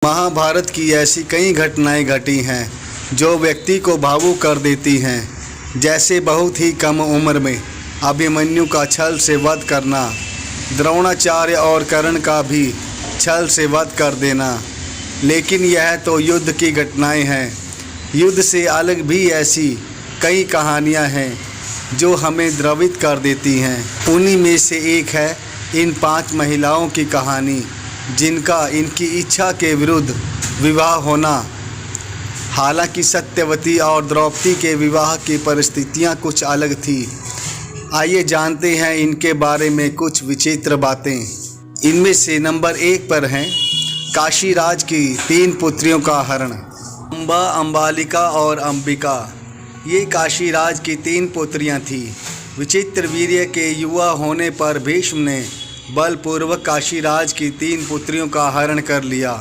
महाभारत की ऐसी कई घटनाएं घटी हैं जो व्यक्ति को भावुक कर देती हैं। जैसे बहुत ही कम उम्र में अभिमन्यु का छल से वध करना, द्रोणाचार्य और कर्ण का भी छल से वध कर देना। लेकिन यह तो युद्ध की घटनाएं हैं। युद्ध से अलग भी ऐसी कई कहानियां हैं जो हमें द्रवित कर देती हैं। उन्हीं में से एक है इन 5 महिलाओं की कहानी जिनका इनकी इच्छा के विरुद्ध विवाह होना। हालांकि सत्यवती और द्रौपदी के विवाह की परिस्थितियां कुछ अलग थी। आइए जानते हैं इनके बारे में कुछ विचित्र बातें। इनमें से नंबर 1 पर हैं काशीराज की 3 पुत्रियों का हरण। अम्बा, अम्बालिका और अंबिका ये काशीराज की 3 पुत्रियां थीं। विचित्र वीर्य के युवा होने पर भीष्म ने बलपूर्वक काशीराज की 3 पुत्रियों का हरण कर लिया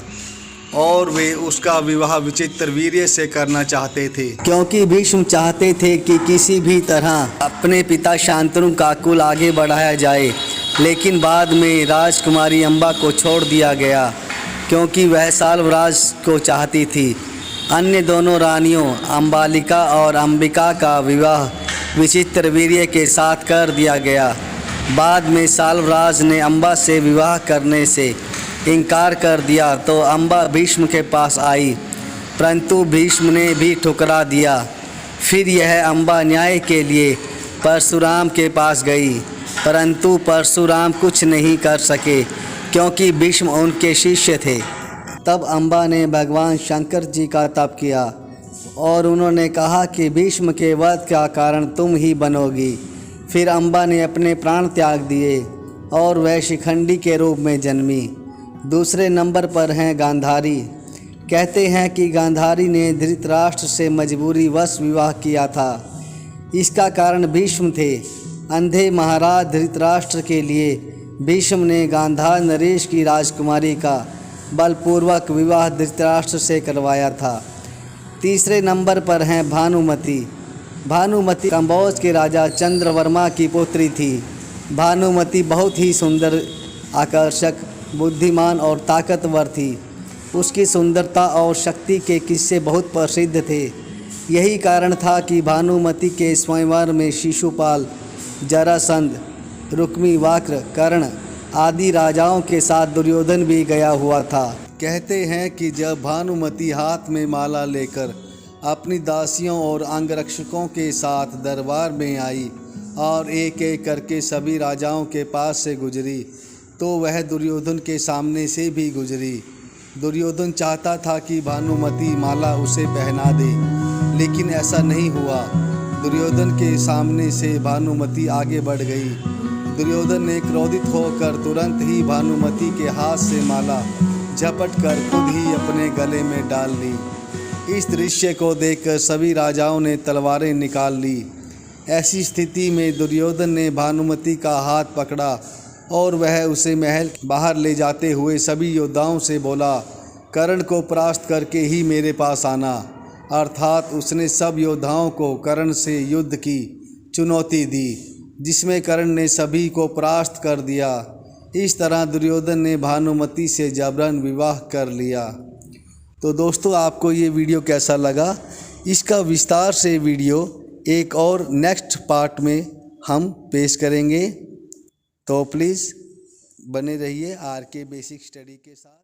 और वे उसका विवाह विचित्र वीर्य से करना चाहते थे, क्योंकि भीष्म चाहते थे कि किसी भी तरह अपने पिता शांतनु का कुल आगे बढ़ाया जाए। लेकिन बाद में राजकुमारी अम्बा को छोड़ दिया गया क्योंकि वह साल्वराज को चाहती थी। अन्य दोनों रानियों अम्बालिका और अंबिका का विवाह विचित्र वीर्य के साथ कर दिया गया। बाद में साल्वराज ने अम्बा से विवाह करने से इनकार कर दिया तो अम्बा भीष्म के पास आई, परंतु भीष्म ने भी ठुकरा दिया। फिर यह अम्बा न्याय के लिए परशुराम के पास गई, परंतु परशुराम कुछ नहीं कर सके क्योंकि भीष्म उनके शिष्य थे। तब अम्बा ने भगवान शंकर जी का तप किया और उन्होंने कहा कि भीष्म के वध का कारण तुम ही बनोगी। फिर अम्बा ने अपने प्राण त्याग दिए और वह शिखंडी के रूप में जन्मी। दूसरे नंबर पर हैं गांधारी। कहते हैं कि गांधारी ने धृतराष्ट्र से मजबूरीवश विवाह किया था। इसका कारण भीष्म थे। अंधे महाराज धृतराष्ट्र के लिए भीष्म ने गांधार नरेश की राजकुमारी का बलपूर्वक विवाह धृतराष्ट्र से करवाया था। तीसरे नंबर पर हैं भानुमति। भानुमति कंबोज के राजा चंद्रवर्मा की पुत्री थी। भानुमति बहुत ही सुंदर, आकर्षक, बुद्धिमान और ताकतवर थी। उसकी सुंदरता और शक्ति के किस्से बहुत प्रसिद्ध थे। यही कारण था कि भानुमति के स्वयंवर में शिशुपाल, जरासंध, रुक्मीवाक्र, कर्ण आदि राजाओं के साथ दुर्योधन भी गया हुआ था। कहते हैं कि जब भानुमति हाथ में माला लेकर अपनी दासियों और अंगरक्षकों के साथ दरबार में आई और एक एक करके सभी राजाओं के पास से गुजरी तो वह दुर्योधन के सामने से भी गुजरी। दुर्योधन चाहता था कि भानुमति माला उसे पहना दे, लेकिन ऐसा नहीं हुआ। दुर्योधन के सामने से भानुमति आगे बढ़ गई। दुर्योधन ने क्रोधित होकर तुरंत ही भानुमति के हाथ से माला झपट कर खुद ही अपने गले में डाल ली। इस दृश्य को देखकर सभी राजाओं ने तलवारें निकाल ली। ऐसी स्थिति में दुर्योधन ने भानुमति का हाथ पकड़ा और वह उसे महल बाहर ले जाते हुए सभी योद्धाओं से बोला, कर्ण को परास्त करके ही मेरे पास आना। अर्थात उसने सब योद्धाओं को कर्ण से युद्ध की चुनौती दी, जिसमें कर्ण ने सभी को परास्त कर दिया। इस तरह दुर्योधन ने भानुमति से जबरन विवाह कर लिया। तो दोस्तों, आपको ये वीडियो कैसा लगा? इसका विस्तार से वीडियो एक और नेक्स्ट पार्ट में हम पेश करेंगे। तो प्लीज़ बने रहिए आर के बेसिक स्टडी के साथ।